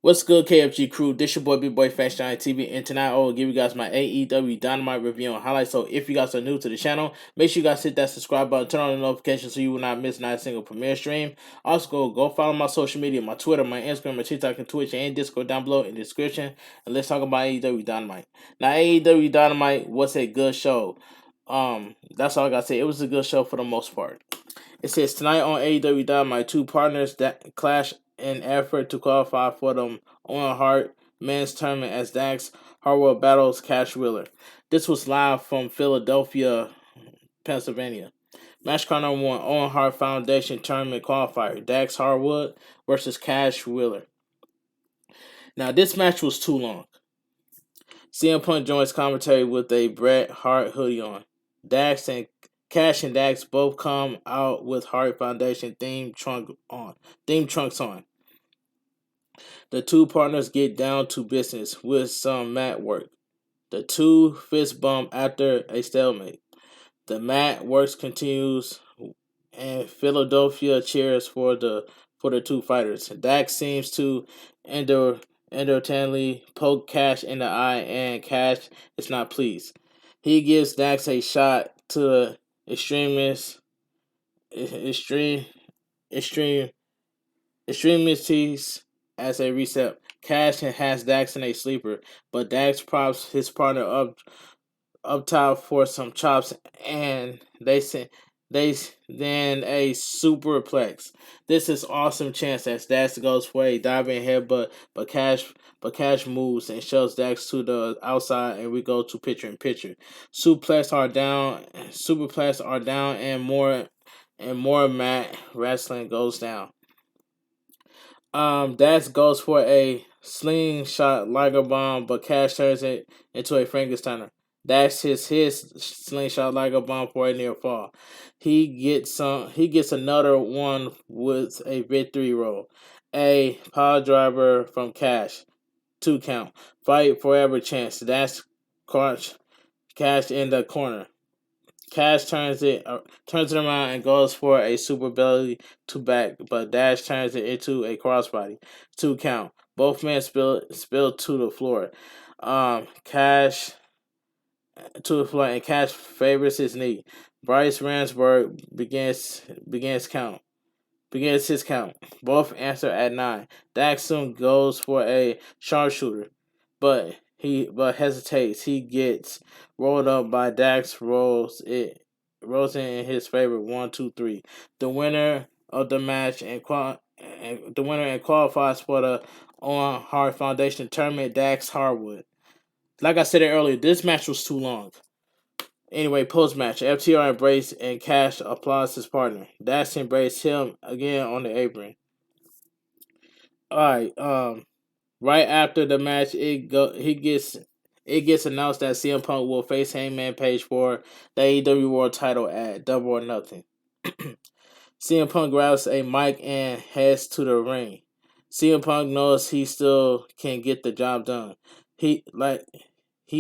What's good, KFG crew? This your boy bigboyfactsjonnytv, and tonight I will give you guys my AEW Dynamite review and highlights. So if you guys are new to the channel, make sure you guys hit that subscribe button, turn on the notifications so you will not miss not a single premiere stream. Also, go follow my social media, my Twitter, my Instagram, my TikTok, and Twitch, and Discord down below in the description. And let's talk about AEW Dynamite. Now, AEW Dynamite was a good show. That's all I gotta say. It was a good show for the most part. It says tonight on AEW Dynamite, two partners that clash in effort to qualify for the Owen Hart men's tournament as Dax Harwood battles Cash Wheeler. This was live from Philadelphia, Pennsylvania. Match card number one: Owen Hart Foundation tournament qualifier Dax Harwood versus Cash Wheeler. Now this match was too long. CM Punk joins commentary with a Bret Hart hoodie on. Dax and Cash and Dax both come out with Hart Foundation theme trunks on. The two partners get down to business with some mat work. The two fist bump after a stalemate. The mat works continues, and Philadelphia cheers for the two fighters. Dax seems to entertainingly poke Cash in the eye, and Cash is not pleased. He gives Dax a shot to the extreme, extreme, extremities as a reset. Cash has Dax in a sleeper, but Dax props his partner up top for some chops, and they then a superplex. This is awesome chance as Dax goes for a diving headbutt, but Cash moves and shoves Dax to the outside, and we go to picture in picture. Superplex are down, and more mat wrestling goes down. Dax goes for a slingshot Liger bomb, but Cash turns it into a Frankensteiner. Dax his slingshot Liger bomb for a near fall. He gets another one with a victory roll. A power driver from Cash. 2 count. Fight forever chance. Dax Cash in the corner. Cash turns it around and goes for a super belly to back, but Dash turns it into a crossbody. 2 count. Both men spill to the floor. Cash to the floor, and Cash favors his knee. Bryce Ransburg begins his count. Both answer at 9. Dax soon goes for a sharpshooter, but hesitates. He gets rolled up by Dax, rolls in his favor. 1, 2, 3. The winner of the match and qualifies for the Owen Hart Foundation tournament. Dax Harwood. Like I said earlier, this match was too long. Anyway, post match, FTR embraced and Cash applauds his partner. Dax embraced him again on the apron. Alright, right after the match, it gets announced that CM Punk will face Hangman Page for the AEW World Title at Double or Nothing. CM Punk grabs a mic and heads to the ring. CM Punk knows he still can get the job done. He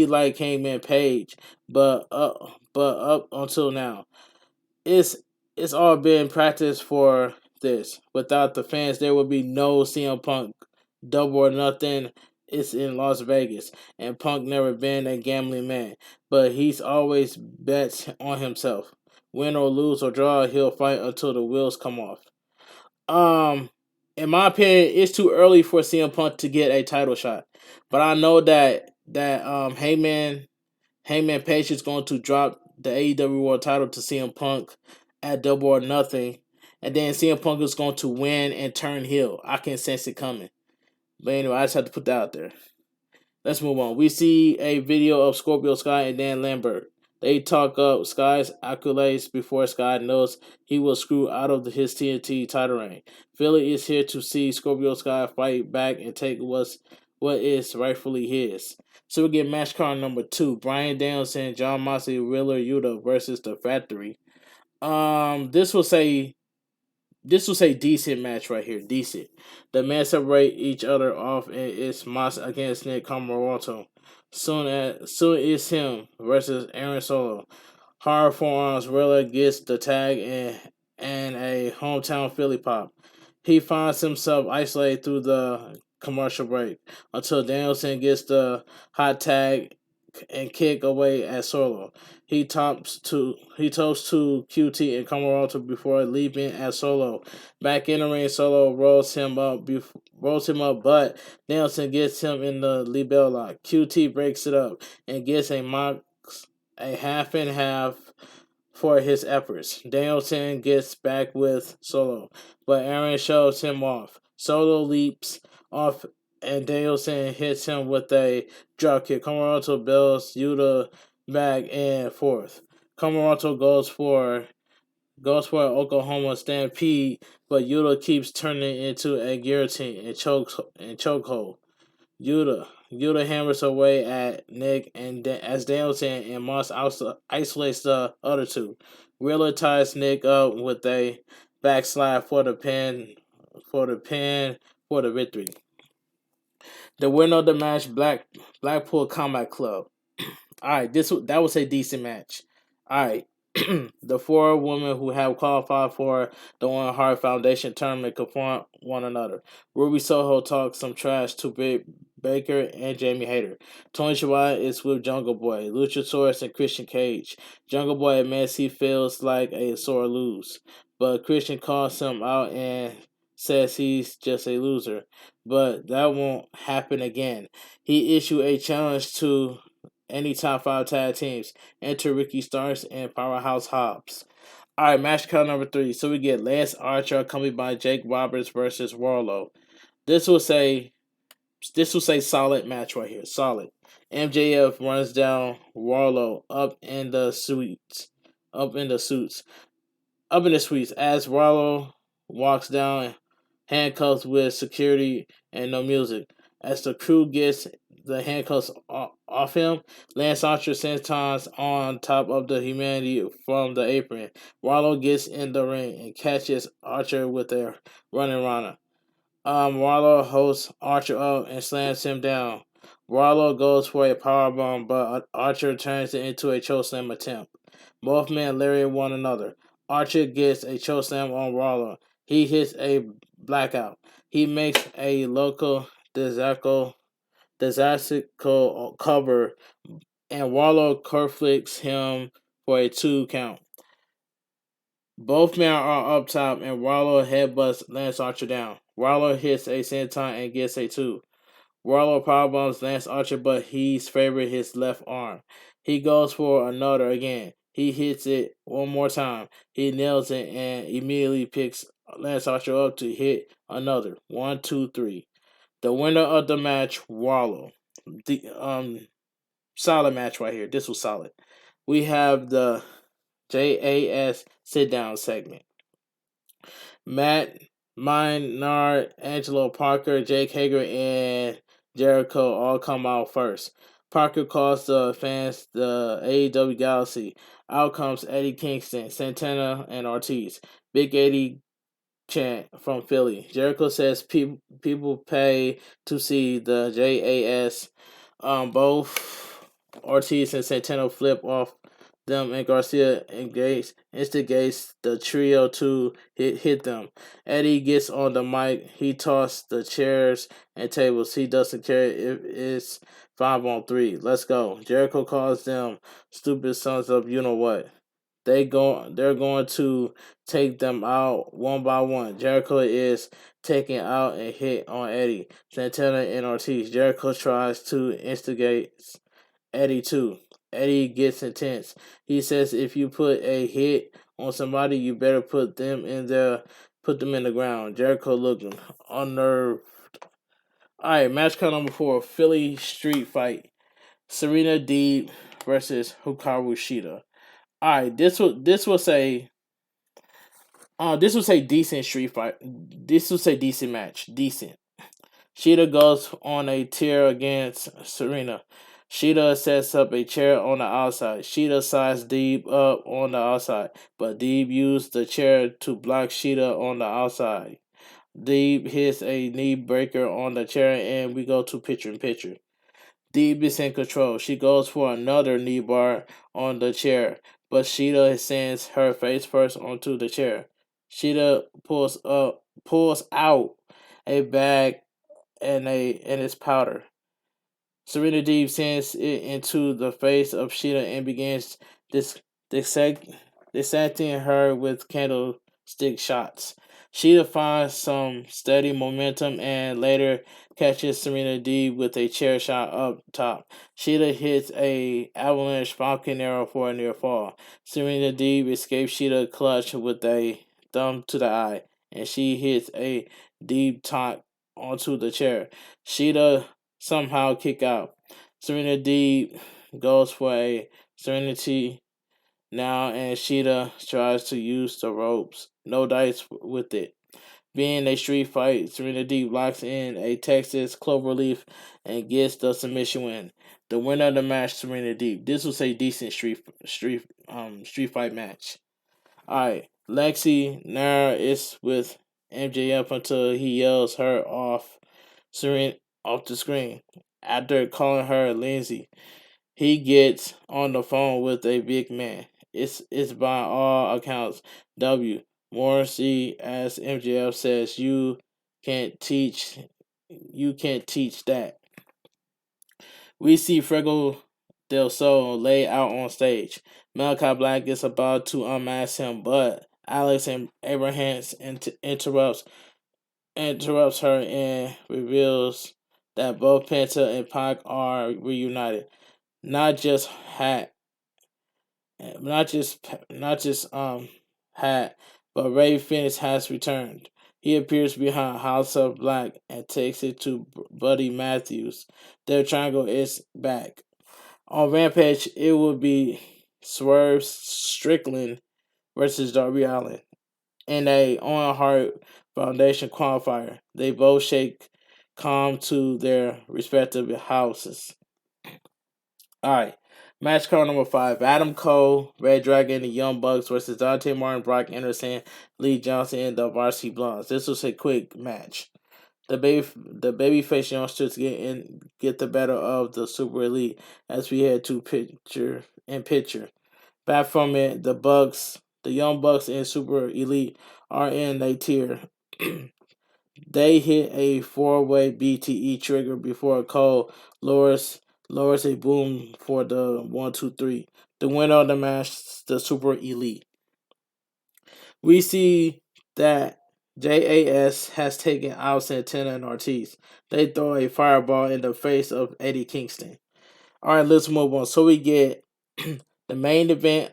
like Hangman Page, but up until now, it's all been practice for this. Without the fans, there would be no CM Punk. Double or Nothing is in Las Vegas, and Punk never been a gambling man, but he's always bets on himself. Win or lose or draw, he'll fight until the wheels come off. In my opinion, it's too early for CM Punk to get a title shot, but I know that Hangman Page is going to drop the AEW World Title to CM Punk at Double or Nothing, and then CM Punk is going to win and turn heel. I can sense it coming. But anyway, I just have to put that out there. Let's move on. We see a video of Scorpio Sky and Dan Lambert. They talk up Sky's accolades before Sky knows he will screw out of his TNT title reign. Philly is here to see Scorpio Sky fight back and take what is rightfully his. So we get match card number 2. Bryan Danielson, Jon Moxley, Wheeler Yuta versus The Factory. This was a decent match right here. Decent. The men separate each other off, and it's Mox against Nick Comoroto. Soon it's him versus Aaron Solo. Hard forearms. Wheeler gets the tag and a hometown Philly pop. He finds himself isolated through the commercial break until Danielson gets the hot tag and kick away at Solo. He tops to QT and Comoroto before leaping at Solo. Back in the ring, Solo rolls him up, but Danielson gets him in the Libel lock. QT breaks it up and gets a half and half for his efforts. Danielson gets back with Solo, but Aaron shoves him off. Solo leaps off and Danielson hits him with a drop kick. Comoroto builds Yuta back and forth. Comoroto goes for an Oklahoma stampede, but Yuta keeps turning into a guillotine and chokehold. Yuta hammers away at Nick and as Danielson and Moss isolates the other two. Wheeler ties Nick up with a backslide for the victory. The winner of the match, Blackpool Combat Club. All right, that was a decent match. All right, the four women who have qualified for the One Heart Foundation tournament confront one another. Ruby Soho talks some trash to Britt Baker and Jamie Hayter. Tony Schiavone is with Jungle Boy, Luchasaurus, and Christian Cage. Jungle Boy admits he feels like a sore lose, but Christian calls him out and says he's just a loser. But that won't happen again. He issued a challenge to any top 5 tag teams. Enter Ricky Starks and Powerhouse Hobbs. Alright, match count number 3. So we get Lance Archer accompanied by Jake Roberts versus Warlow. This was a solid match right here. Solid. MJF runs down Warlow up in the suites as Warlow walks down handcuffs with security and no music. As the crew gets the handcuffs off him, Lance Archer sentons on top of the humanity from the apron. Warlow gets in the ring and catches Archer with a running Rana. Warlow holds Archer up and slams him down. Warlow goes for a powerbomb, but Archer turns it into a chokeslam attempt. Both men lariat one another. Archer gets a chokeslam on Warlow. He hits a blackout. He makes a local disaster cover, and Warlow curflicks him for a 2 count. Both men are up top, and Warlow headbutts Lance Archer down. Warlow hits a senton and gets a 2. Warlow powerbombs Lance Archer, but he's favored his left arm. He goes for another again. He hits it one more time. He nails it and immediately picks Lance Archer up to hit another. 1, 2, 3. The winner of the match, Warlow. Solid match right here. This was solid. We have the JAS sit down segment. Matt Maynard, Angelo Parker, Jake Hager, and Jericho all come out first. Parker calls the fans the AEW Galaxy. Out comes Eddie Kingston, Santana, and Ortiz. Big Eddie chant from Philly. Jericho says people pay to see the JAS. Both Ortiz and Santana flip off them, and Garcia instigates the trio to hit them. Eddie gets on the mic. He tosses the chairs and tables. He doesn't care if it's 5-on-3. Let's go. Jericho calls them stupid sons of you know what. They're going to take them out one by one. Jericho is taken out and hit on Eddie, Santana, and Ortiz. Jericho tries to instigate Eddie too. Eddie gets intense. He says if you put a hit on somebody, you better put them in the ground. Jericho looking unnerved. Alright, match count number 4, Philly Street Fight. Serena Deeb versus Hikaru Shida. Alright, this was a decent street fight. This was a decent match. Decent. Shida goes on a tear against Serena. Shida sets up a chair on the outside. Shida sides Deeb up on the outside, but Deeb used the chair to block Shida on the outside. Deeb hits a knee breaker on the chair, and we go to picture in picture. Deeb is in control. She goes for another knee bar on the chair, but Shida sends her face first onto the chair. Shida pulls out a bag and its powder. Serena Deeb sends it into the face of Sheeta and begins dis- dissect- dissecting her with candlestick shots. Sheeta finds some steady momentum and later catches Serena Deeb with a chair shot up top. Sheeta hits a avalanche falcon arrow for a near fall. Serena Deeb escapes Sheeta clutch with a thumb to the eye, and she hits a deep taunt onto the chair. Sheeta somehow kick out. Serena Deeb goes for a Serenity now, and Sheeta tries to use the ropes. No dice with it. Being a street fight, Serena Deeb locks in a Texas cloverleaf and gets the submission win. The winner of the match, Serena Deeb. This was a decent street fight match. Alright, Lexi Nair is with MJF until he yells her off the screen. After calling her Lindsay, he gets on the phone with a big man. It's by all accounts W. Morrissey, as MJF says, can't teach you can't teach that. We see Frego del Sol lay out on stage. Malachi Black is about to unmask him, but Alex and Abrahams interrupts her and reveals that both Penta and Pac are reunited. Not just hat, not just hat, but Ray Phoenix has returned. He appears behind House of Black and takes it to Buddy Matthews. Their triangle is back. On Rampage, it will be Swerve Strickland versus Darby Allin in a Owen Hart Foundation qualifier. They both shake calm to their respective houses. Alright. Match card number 5. Adam Cole, Red Dragon, the Young Bucks versus Dante Martin, Brock Anderson, Lee Johnson, and the Varsity Blondes. This was a quick match. The babyface youngsters get the better of the Super Elite as we head to picture. Back from it, the Young Bucks and Super Elite are in a tier. They hit a 4-way BTE trigger before Cole lowers a boom for the 1-2-3. The winner of the match, the Super Elite. We see that JAS has taken out Santana and Ortiz. They throw a fireball in the face of Eddie Kingston. Alright, let's move on. So we get the main event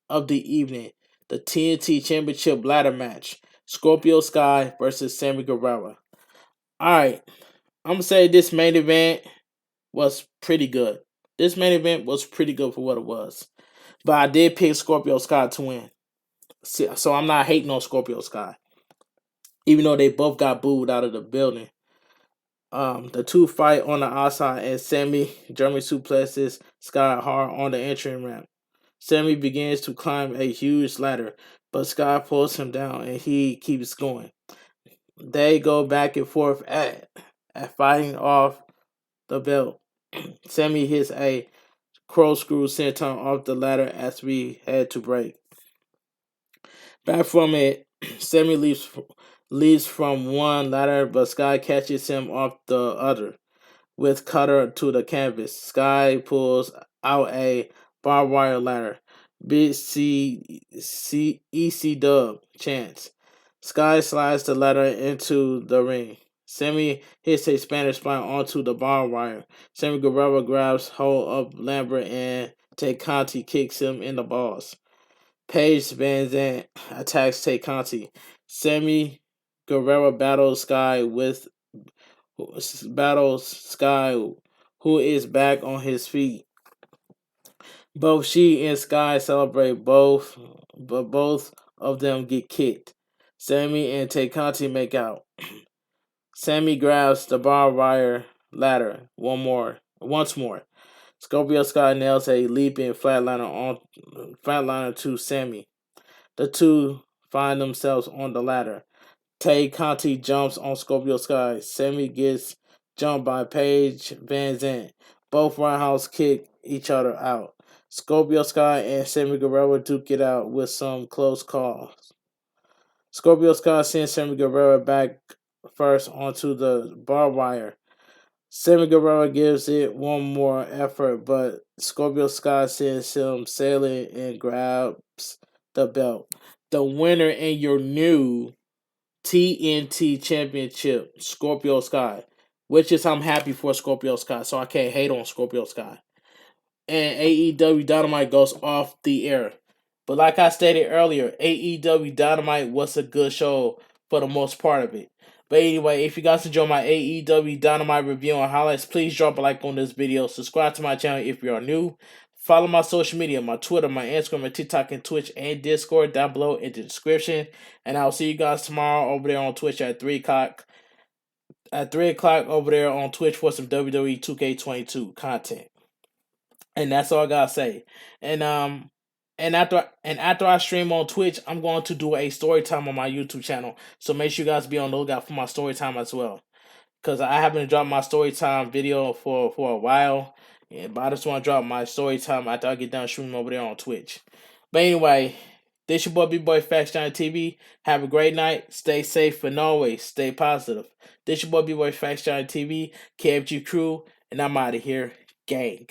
of the evening, the TNT Championship ladder match. Scorpio Sky versus Sammy Guevara. Alright, I'm gonna say this main event was pretty good. This main event was pretty good for what it was. But I did pick Scorpio Sky to win. So I'm not hating on Scorpio Sky. Even though they both got booed out of the building. The two fight on the outside and Sammy German suplexes Sky hard on the entry ramp. Sammy begins to climb a huge ladder, but Sky pulls him down and he keeps going. They go back and forth at fighting off the belt. Sammy hits a corkscrew senton off the ladder as we head to break. Back from it, Sammy leaps from one ladder, but Sky catches him off the other. With cutter to the canvas, Sky pulls out a barbed wire ladder. Big EC Dub chants. Sky slides the ladder into the ring. Sammy hits a Spanish spine onto the barbed wire. Sammy Guevara grabs hold of Lambert and Tay Conti kicks him in the balls. Paige Van Zandt attacks Tay Conti. Sammy Guevara battles Sky, who is back on his feet. Both she and Sky celebrate but both of them get kicked. Sammy and Tay Conti make out. Sammy grabs the barbed wire ladder once more. Scorpio Sky nails a leaping flatliner to Sammy. The two find themselves on the ladder. Tay Conti jumps on Scorpio Sky. Sammy gets jumped by Paige Van Zandt. Both roundhouse kick each other out. Scorpio Sky and Sammy Guevara duke it out with some close calls. Scorpio Sky sends Sammy Guevara back first onto the barbed wire. Sammy Guevara gives it one more effort, but Scorpio Sky sends him sailing and grabs the belt. The winner in your new TNT Championship, Scorpio Sky, which is I'm happy for Scorpio Sky, so I can't hate on Scorpio Sky. And AEW Dynamite goes off the air. But like I stated earlier, AEW Dynamite was a good show for the most part of it. But anyway, if you guys enjoy my AEW Dynamite review and highlights, please drop a like on this video. Subscribe to my channel if you are new. Follow my social media, my Twitter, my Instagram, my TikTok, and Twitch, and Discord down below in the description. And I'll see you guys tomorrow over there on Twitch at 3 o'clock. At 3 o'clock over there on Twitch for some WWE 2K22 content. And that's all I gotta say. And after I stream on Twitch, I'm going to do a story time on my YouTube channel. So make sure you guys be on the lookout for my story time as well. Cause I haven't dropped my story time video for a while. Yeah, but I just want to drop my story time after I get done streaming over there on Twitch. But anyway, this your boy B-Boy Facts Johnny TV. Have a great night. Stay safe and always stay positive. This your boy B-Boy Facts Johnny TV, KFG crew, and I'm out of here. Gang.